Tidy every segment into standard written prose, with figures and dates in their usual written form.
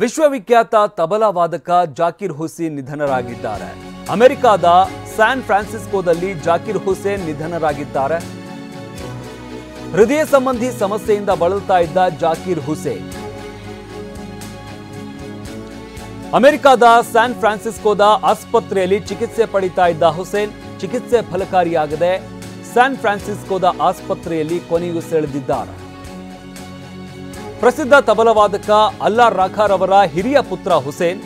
ವಿಶ್ವವಿಖ್ಯಾತ ತಬಲಾ ವಾದಕ ಜಾಕಿರ್ ಹುಸೇನ್ ನಿಧನರಾಗಿದ್ದಾರೆ. ಅಮೆರಿಕದ ಸ್ಯಾನ್ ಫ್ರಾನ್ಸಿಸ್ಕೋದಲ್ಲಿ ಜಾಕಿರ್ ಹುಸೇನ್ ನಿಧನರಾಗಿದ್ದಾರೆ. ಹೃದಯ ಸಂಬಂಧಿ ಸಮಸ್ಯೆಯಿಂದ ಬಳಲ್ತಾ ಇದ್ದ ಜಾಕಿರ್ ಹುಸೇನ್ ಅಮೆರಿಕದ ಸ್ಯಾನ್ ಫ್ರಾನ್ಸಿಸ್ಕೋದ ಆಸ್ಪತ್ರೆಯಲ್ಲಿ ಚಿಕಿತ್ಸೆ ಪಡಿತಾ ಇದ್ದ ಹುಸೇನ್ ಚಿಕಿತ್ಸೆ ಫಲಕಾರಿಯಾಗದೆ ಸ್ಯಾನ್ ಫ್ರಾನ್ಸಿಸ್ಕೋದ ಆಸ್ಪತ್ರೆಯಲ್ಲಿ ಕೊನೆಯುಸಿರೆಳೆದಿದ್ದಾರೆ. ಪ್ರಸಿದ್ಧ ತಬಲವಾದಕ ಅಲ್ಲಾ ರಾಖಾರ್ ಅವರ ಹಿರಿಯ ಪುತ್ರ ಹುಸೇನ್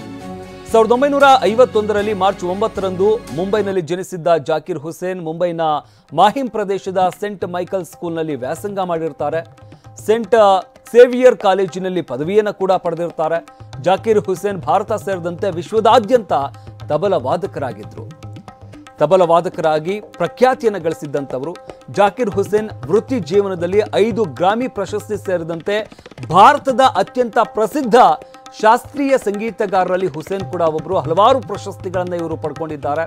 1951ರಲ್ಲಿ ಮಾರ್ಚ್ 9ರಂದು ಮುಂಬೈನಲ್ಲಿ ಜನಿಸಿದ್ದ ಜಾಕಿರ್ ಹುಸೇನ್ ಮುಂಬೈನ ಮಾಹಿಮ್ ಪ್ರದೇಶದ ಸೆಂಟ್ ಮೈಕಲ್ ಸ್ಕೂಲ್ನಲ್ಲಿ ವ್ಯಾಸಂಗ ಮಾಡಿರ್ತಾರೆ. ಸೆಂಟ್ ಸೇವಿಯರ್ ಕಾಲೇಜಿನಲ್ಲಿ ಪದವಿಯನ್ನು ಕೂಡ ಪಡೆದಿರ್ತಾರೆ. ಜಾಕಿರ್ ಹುಸೇನ್ ಭಾರತ ಸೇರಿದಂತೆ ವಿಶ್ವದಾದ್ಯಂತ ತಬಲವಾದಕರಾಗಿದ್ದರು. ತಬಲವಾದಕರಾಗಿ ಪ್ರಖ್ಯಾತಿಯನ್ನು ಗಳಿಸಿದ್ದಂಥವರು ಜಾಕಿರ್ ಹುಸೇನ್ ವೃತ್ತಿ ಜೀವನದಲ್ಲಿ 5 ಗ್ರಾಮಿ ಪ್ರಶಸ್ತಿ ಸೇರಿದಂತೆ ಭಾರತದ ಅತ್ಯಂತ ಪ್ರಸಿದ್ಧ ಶಾಸ್ತ್ರೀಯ ಸಂಗೀತಗಾರರಲ್ಲಿ ಹುಸೇನ್ ಕೂಡ ಒಬ್ಬರು. ಹಲವಾರು ಪ್ರಶಸ್ತಿಗಳನ್ನು ಇವರು ಪಡ್ಕೊಂಡಿದ್ದಾರೆ.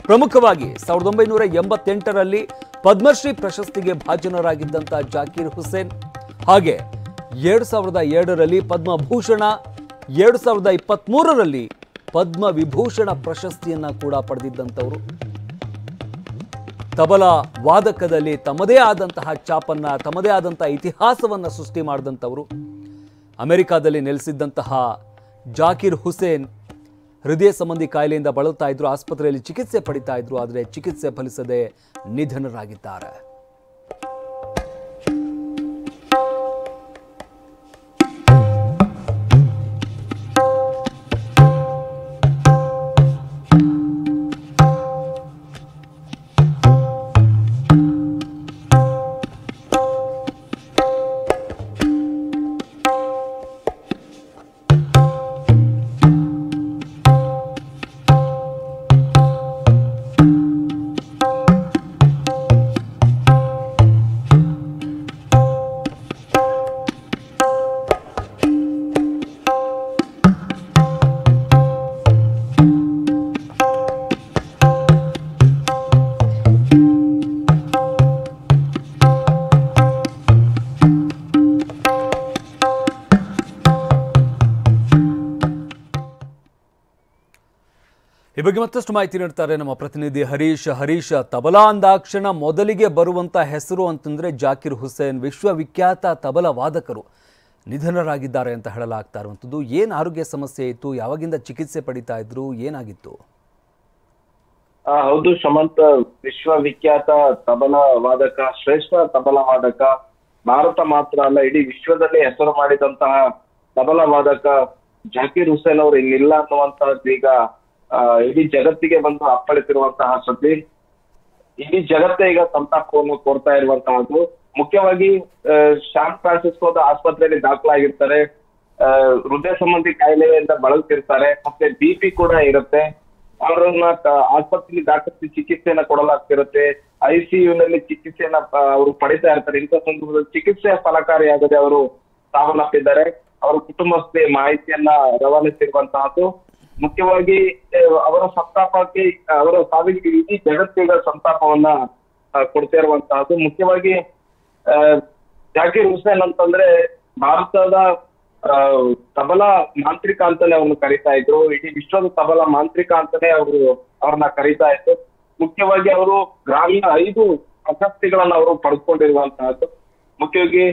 ಪ್ರಮುಖವಾಗಿ 1988ರಲ್ಲಿ ಪದ್ಮಶ್ರೀ ಪ್ರಶಸ್ತಿಗೆ ಭಾಜನರಾಗಿದ್ದಂಥ ಜಾಕಿರ್ ಹುಸೇನ್ ಹಾಗೆ 2002ರಲ್ಲಿ ಪದ್ಮಭೂಷಣ, 2023ರಲ್ಲಿ ಪದ್ಮ ವಿಭೂಷಣ ಪ್ರಶಸ್ತಿಯನ್ನ ಕೂಡ ಪಡೆದಿದ್ದಂಥವರು. ತಬಲಾ ವಾದಕದಲ್ಲಿ ತಮ್ಮದೇ ಆದಂತಹ ಛಾಪನ್ನ, ತಮ್ಮದೇ ಆದಂತಹ ಇತಿಹಾಸವನ್ನ ಸೃಷ್ಟಿ ಮಾಡಿದಂಥವರು. ಅಮೆರಿಕಾದಲ್ಲಿ ನೆಲೆಸಿದ್ದಂತಹ ಜಾಕಿರ್ ಹುಸೇನ್ ಹೃದಯ ಸಂಬಂಧಿ ಕಾಯಿಲೆಯಿಂದ ಬಳಲ್ತಾ ಇದ್ರು. ಆಸ್ಪತ್ರೆಯಲ್ಲಿ ಚಿಕಿತ್ಸೆ ಪಡಿತಾ ಇದ್ರು. ಆದರೆ ಚಿಕಿತ್ಸೆ ಫಲಿಸದೆ ನಿಧನರಾಗಿದ್ದಾರೆ. ಈ ಬಗ್ಗೆ ಮತ್ತಷ್ಟು ಮಾಹಿತಿ ನೀಡ್ತಾರೆ ನಮ್ಮ ಪ್ರತಿನಿಧಿ ಹರೀಶ್. ತಬಲಾ ಅಂದಾಕ್ಷಣ ಮೊದಲಿಗೆ ಬರುವಂತ ಹೆಸರು ಅಂತಂದ್ರೆ ಜಾಕಿರ್ ಹುಸೇನ್, ವಿಶ್ವವಿಖ್ಯಾತ ತಬಲಾ ವಾದಕರು ನಿಧನರಾಗಿದ್ದಾರೆ ಅಂತ ಹೇಳಲಾಗ್ತಾ ಇರುವಂಥದ್ದು. ಏನು ಆರೋಗ್ಯ ಸಮಸ್ಯೆ ಇತ್ತು? ಯಾವಾಗಿಂದ ಚಿಕಿತ್ಸೆ ಪಡಿತಾ ಇದ್ರು? ಏನಾಗಿತ್ತು? ಹೌದು ಶಮಂತ್, ವಿಶ್ವವಿಖ್ಯಾತ ತಬಲಾ ವಾದಕ, ಶ್ರೇಷ್ಠ ತಬಲಾ ವಾದಕ, ಭಾರತ ಮಾತ್ರ ಅಲ್ಲ ಇಡೀ ವಿಶ್ವದಲ್ಲಿ ಹೆಸರು ಮಾಡಿದಂತಹ ತಬಲಾ ವಾದಕ ಜಾಕಿರ್ ಹುಸೇನ್ ಅವರು ಇನ್ನಿಲ್ಲ ಅನ್ನುವಂತಹದ್ದು ಈಗ ಇಡೀ ಜಗತ್ತಿಗೆ ಬಂದು ಅಪ್ಪಳಿಸಿರುವಂತಹ ಸುದ್ದಿ. ಇಡೀ ಜಗತ್ತೇ ಈಗ ಸಂತಾಪವನ್ನು ಕೋರ್ತಾ ಇರುವಂತಹದ್ದು. ಮುಖ್ಯವಾಗಿ ಸ್ಯಾನ್ ಫ್ರಾನ್ಸಿಸ್ಕೋದ ಆಸ್ಪತ್ರೆಯಲ್ಲಿ ದಾಖಲಾಗಿರ್ತಾರೆ. ಹೃದಯ ಸಂಬಂಧಿ ಕಾಯಿಲೆಯಿಂದ ಬಳಲ್ತಿರ್ತಾರೆ. ಮತ್ತೆ BP ಕೂಡ ಇರುತ್ತೆ. ಅವರನ್ನ ಆಸ್ಪತ್ರೆಯಲ್ಲಿ ದಾಖಲಿಸಿ ಚಿಕಿತ್ಸೆಯನ್ನ ಕೊಡಲಾಗ್ತಿರುತ್ತೆ. ICU ನಲ್ಲಿ ಚಿಕಿತ್ಸೆಯನ್ನ ಅವರು ಪಡಿತಾ ಇರ್ತಾರೆ. ಇಂಥ ಸಂದರ್ಭದಲ್ಲಿ ಚಿಕಿತ್ಸೆ ಫಲಕಾರಿಯಾಗದೆ ಅವರು ಸಾವನ್ನಪ್ಪಿದ್ದಾರೆ. ಅವರ ಕುಟುಂಬಸ್ಥೆ ಮಾಹಿತಿಯನ್ನ ರವಾನಿಸಿರುವಂತಹದ್ದು. ಮುಖ್ಯವಾಗಿ ಅವರ ಸಂತಾಪಕ್ಕೆ, ಅವರ ಸಾವಿಗೆ ಇಡೀ ಜಗತ್ತಿಗ ಸಂತಾಪವನ್ನ ಕೊಡ್ತಾ ಇರುವಂತಹದ್ದು. ಮುಖ್ಯವಾಗಿ ಜಾಕಿರ್ ಹುಸೇನ್ ಅಂತಂದ್ರೆ ಭಾರತದ ತಬಲಾ ಮಾಂತ್ರಿಕ ಅಂತಾನೆ ಅವ್ರನ್ನ ಕರೀತಾ ಇದ್ರು. ಇಡೀ ವಿಶ್ವದ ತಬಲಾ ಮಾಂತ್ರಿಕ ಅಂತಾನೆ ಅವ್ರನ್ನ ಕರೀತಾ ಇದ್ರು. ಮುಖ್ಯವಾಗಿ ಅವರು ಗ್ರಾಮೀಣ 5 ಪ್ರಶಸ್ತಿಗಳನ್ನ ಅವರು ಪಡೆದುಕೊಂಡಿರುವಂತಹದ್ದು. ಮುಖ್ಯವಾಗಿ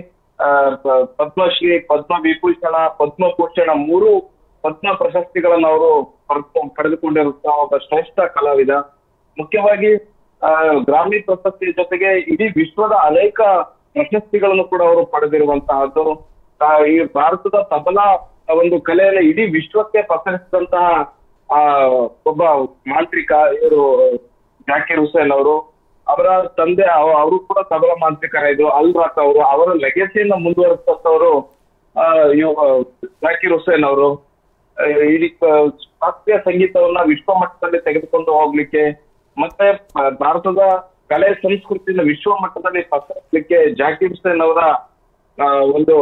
ಪದ್ಮಶ್ರೀ, ಪದ್ಮ ವಿಭೂಷಣ, ಪದ್ಮಭೂಷಣ 3 ಪದ್ಮ ಪ್ರಶಸ್ತಿಗಳನ್ನ ಅವರು ಪಡೆದುಕೊಂಡಿರುವಂತಹ ಒಬ್ಬ ಶ್ರೇಷ್ಠ ಕಲಾವಿದ. ಮುಖ್ಯವಾಗಿ ಗ್ರಾಮಿ ಪ್ರಶಸ್ತಿಯ ಜೊತೆಗೆ ಇಡೀ ವಿಶ್ವದ ಅನೇಕ ಪ್ರಶಸ್ತಿಗಳನ್ನು ಕೂಡ ಅವರು ಪಡೆದಿರುವಂತಹದ್ದು. ಈ ಭಾರತದ ತಬಲಾ ಒಂದು ಕಲೆಯನ್ನು ಇಡೀ ವಿಶ್ವಕ್ಕೆ ಪಸರಿಸಿದಂತಹ ಒಬ್ಬ ಮಾಂತ್ರಿಕ ಇವರು ಜಾಕಿರ್ ಹುಸೇನ್ ಅವರು. ಅವರ ತಂದೆ ಅವರು ಕೂಡ ತಬಲಾ ಮಾಂತ್ರಿಕರಾದ್ರು, ಅಲ್ ರಾಖ್ ಅವರು. ಅವರ ಲೆಗಸಿಯನ್ನ ಮುಂದುವರಿಸಿದವರು ಜಾಕಿರ್ ಹುಸೇನ್ ಅವರು. ಇಡೀ ಶಾಸ್ತ್ರೀಯ ಸಂಗೀತವನ್ನ ವಿಶ್ವ ಮಟ್ಟದಲ್ಲಿ ತೆಗೆದುಕೊಂಡು ಹೋಗ್ಲಿಕ್ಕೆ, ಮತ್ತೆ ಭಾರತದ ಕಲೆ ಸಂಸ್ಕೃತಿನ ವಿಶ್ವ ಮಟ್ಟದಲ್ಲಿ ಪಸರಿಸಲಿಕ್ಕೆ ಜಾಕಿರ್ ಹುಸೇನ್ ಅವರ ಒಂದು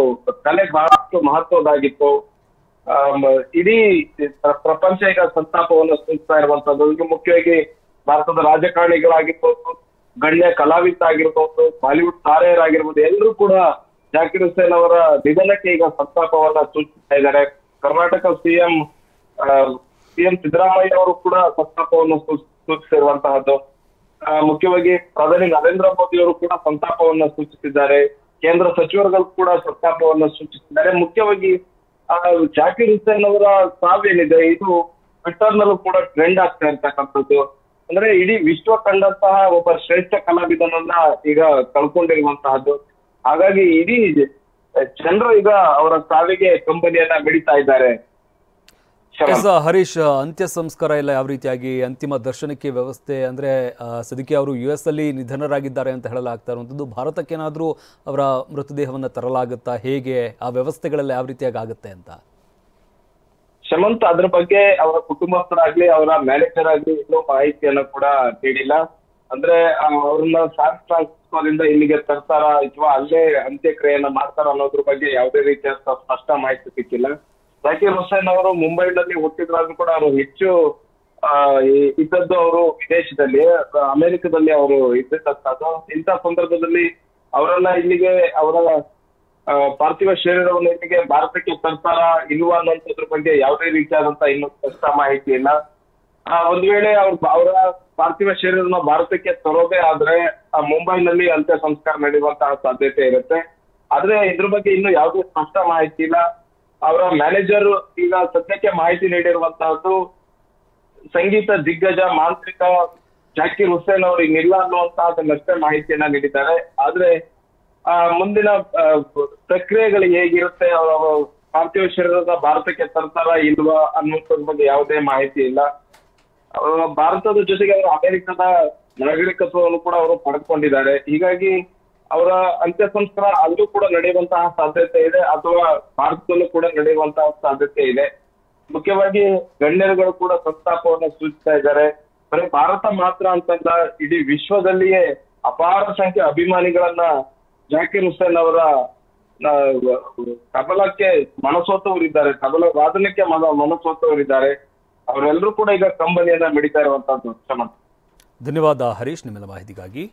ಕಲೆ ಬಹಳಷ್ಟು ಮಹತ್ವದಾಗಿತ್ತು. ಇಡೀ ಪ್ರಪಂಚ ಈಗ ಸಂತಾಪವನ್ನು ಸೂಚಿಸ್ತಾ ಇರುವಂತದ್ದು. ಮುಖ್ಯವಾಗಿ ಭಾರತದ ರಾಜಕಾರಣಿಗಳಾಗಿರ್ಬೋದು, ಗಣ್ಯ ಕಲಾವಿದ ಆಗಿರ್ಬೋದು, ಬಾಲಿವುಡ್ ತಾರೆಯರಾಗಿರ್ಬೋದು, ಎಲ್ಲರೂ ಕೂಡ ಜಾಕಿರ್ ಹುಸೇನ್ ಅವರ ನಿಧನಕ್ಕೆ ಈಗ ಸಂತಾಪವನ್ನ ಸೂಚಿಸ್ತಾ ಇದ್ದಾರೆ. ಕರ್ನಾಟಕ ಸಿಎಂ ಸಿದ್ದರಾಮಯ್ಯ ಅವರು ಕೂಡ ಸಂತಾಪವನ್ನು ಸೂಚಿಸಿರುವಂತಹದ್ದು. ಮುಖ್ಯವಾಗಿ ಪ್ರಧಾನಿ ನರೇಂದ್ರ ಮೋದಿ ಅವರು ಕೂಡ ಸಂತಾಪವನ್ನು ಸೂಚಿಸಿದ್ದಾರೆ. ಕೇಂದ್ರ ಸಚಿವರುಗಳು ಕೂಡ ಸಂತಾಪವನ್ನು ಸೂಚಿಸಿದ್ದಾರೆ. ಮುಖ್ಯವಾಗಿ ಜಾಕಿರ್ ಹುಸೇನ್ ಅವರ ಸಾವೇನಿದೆ ಇದು ಟ್ವಿಟರ್ ನಲ್ಲೂ ಕೂಡ ಟ್ರೆಂಡ್ ಆಗ್ತಾ ಇರ್ತಕ್ಕಂಥದ್ದು. ಅಂದ್ರೆ ಇಡೀ ವಿಶ್ವ ಕಂಡಂತಹ ಒಬ್ಬ ಶ್ರೇಷ್ಠ ಕಲಾವಿದನನ್ನ ಈಗ ಕಳ್ಕೊಂಡಿರುವಂತಹದ್ದು. ಹಾಗಾಗಿ ಇಡೀ ಜನರು ಈಗ ಅವರ ಸಾವಿಗೆ ಕಂಬನಿಯನ್ನ ಮಿಡಿತಾ ಇದ್ದಾರೆ. ಹರೀಶ್, ಅಂತ್ಯ ಸಂಸ್ಕಾರ ಎಲ್ಲ ಯಾವ ರೀತಿಯಾಗಿ, ಅಂತಿಮ ದರ್ಶನಕ್ಕೆ ವ್ಯವಸ್ಥೆ ಅಂದ್ರೆ ಸದ್ಯಕ್ಕೆ ಅವರು US ಅಲ್ಲಿ ನಿಧನರಾಗಿದ್ದಾರೆ ಅಂತ ಹೇಳಲಾಗ್ತಾ ಇರುವಂಥದ್ದು. ಭಾರತಕ್ಕೇನಾದ್ರೂ ಅವರ ಮೃತದೇಹವನ್ನ ತರಲಾಗುತ್ತಾ, ಹೇಗೆ ಆ ವ್ಯವಸ್ಥೆಗಳೆಲ್ಲ ಯಾವ ರೀತಿಯಾಗಿ ಆಗುತ್ತೆ ಅಂತ? ಶಮಂತ್, ಅದ್ರ ಬಗ್ಗೆ ಅವರ ಕುಟುಂಬಸ್ಥರಾಗ್ಲಿ ಅವರ ಮ್ಯಾನೇಜರ್ ಆಗ್ಲಿ ಇನ್ನೂ ಮಾಹಿತಿಯನ್ನು ಕೂಡ ನೀಡಿಲ್ಲ. ಅಂದ್ರೆ ಅವ್ರನ್ನ ಸ್ಯಾನ್ ಫ್ರಾನ್ಸಿಸ್ಕೋದಿಂದ ಇಲ್ಲಿಗೆ ತರ್ತಾರ ಅಥವಾ ಅಲ್ಲೇ ಅಂತ್ಯಕ್ರಿಯೆಯನ್ನ ಮಾಡ್ತಾರ ಅನ್ನೋದ್ರ ಬಗ್ಗೆ ಯಾವುದೇ ರೀತಿಯ ಸ್ಪಷ್ಟ ಮಾಹಿತಿ ಸಿಕ್ಕಿಲ್ಲ. ಜಾಕಿರ್ ಹುಸೇನ್ ಅವರು ಮುಂಬೈನಲ್ಲಿ ಹುಟ್ಟಿದ್ರಾದ್ರೂ ಕೂಡ ಅವರು ಹೆಚ್ಚು ಇದ್ದದ್ದು ಅವರು ವಿದೇಶದಲ್ಲಿ, ಅಮೆರಿಕದಲ್ಲಿ ಅವರು ಇದ್ದಿದ್ದು. ಇಂಥ ಸಂದರ್ಭದಲ್ಲಿ ಅವರನ್ನ ಇಲ್ಲಿಗೆ ಅವರ ಪಾರ್ಥಿವ ಶರೀರವನ್ನು ಇಲ್ಲಿಗೆ ಭಾರತಕ್ಕೆ ತರ್ತಾರ ಇಲ್ವಾ ಅನ್ನೋದ್ರ ಬಗ್ಗೆ ಯಾವುದೇ ರೀತಿಯಾದಂತ ಇನ್ನೂ ಸ್ಪಷ್ಟ ಮಾಹಿತಿ ಇಲ್ಲ. ಒಂದ್ ವೇಳೆ ಅವರ ಪಾರ್ಥಿವ ಶರೀರನ ಭಾರತಕ್ಕೆ ತರೋದೇ ಆದ್ರೆ ಮುಂಬೈನಲ್ಲಿ ಅಂತ್ಯ ಸಂಸ್ಕಾರ ನಡೆಯುವಂತಹ ಸಾಧ್ಯತೆ ಇರುತ್ತೆ. ಆದ್ರೆ ಇದ್ರ ಬಗ್ಗೆ ಇನ್ನೂ ಯಾವುದೇ ಸ್ಪಷ್ಟ ಮಾಹಿತಿ ಇಲ್ಲ. ಅವರ ಮ್ಯಾನೇಜರ್ ಈಗ ಸದ್ಯಕ್ಕೆ ಮಾಹಿತಿ ನೀಡಿರುವಂತಹದ್ದು ಸಂಗೀತ ದಿಗ್ಗಜ ಮಾಂತ್ರಿಕ ಜಾಕಿರ್ ಹುಸೇನ್ ಅವರು ಇನ್ನಿಲ್ಲ ಅನ್ನುವಂತಹದನ್ನಷ್ಟೇ ಮಾಹಿತಿಯನ್ನ ನೀಡಿದ್ದಾರೆ. ಆದ್ರೆ ಮುಂದಿನ ಪ್ರಕ್ರಿಯೆಗಳು ಹೇಗಿರುತ್ತೆ, ಪಾರ್ಥಿವ ಶರೀರದ ಭಾರತಕ್ಕೆ ತರ್ತಾರ ಇಲ್ವಾ ಅನ್ನೋದ್ರ ಬಗ್ಗೆ ಯಾವುದೇ ಮಾಹಿತಿ ಇಲ್ಲ. ಭಾರತದ ಜೊತೆಗೆ ಅವರು ಅಮೆರಿಕದ ನಾಗರಿಕತ್ವವನ್ನು ಕೂಡ ಅವರು ಪಡೆದುಕೊಂಡಿದ್ದಾರೆ. ಹೀಗಾಗಿ ಅವರ ಅಂತ್ಯ ಸಂಸ್ಕಾರ ಅಲ್ಲೂ ಕೂಡ ನಡೆಯುವಂತಹ ಸಾಧ್ಯತೆ ಇದೆ, ಅಥವಾ ಭಾರತದಲ್ಲೂ ಕೂಡ ನಡೆಯುವಂತಹ ಸಾಧ್ಯತೆ ಇದೆ. ಮುಖ್ಯವಾಗಿ ಗಣ್ಯರುಗಳು ಕೂಡ ಸಂತಾಪವನ್ನು ಸೂಚಿಸ್ತಾ ಇದ್ದಾರೆ. ಬರೀ ಭಾರತ ಮಾತ್ರ ಅಂತಲ್ಲ, ಇಡೀ ವಿಶ್ವದಲ್ಲಿಯೇ ಅಪಾರ ಸಂಖ್ಯೆ ಅಭಿಮಾನಿಗಳನ್ನ ಜಾಕಿರ್ ಹುಸೇನ್ ಅವರ ತಬಲಕ್ಕೆ ಮನಸೋತವರಿದ್ದಾರೆ, ತಬಲ ವಾದನಕ್ಕೆ ಮನಸೋತವರಿದ್ದಾರೆ. ಅವರೆಲ್ಲರೂ ಕೂಡ ಈಗ ಕಂಬನಿಯನ್ನ ಮಿಡಿತಾ ಇರುವಂತಹದ್ದು. ಧನ್ಯವಾದ ಹರೀಶ್, ನಿಮ್ಮೆಲ್ಲ ಮಾಹಿತಿಗಾಗಿ.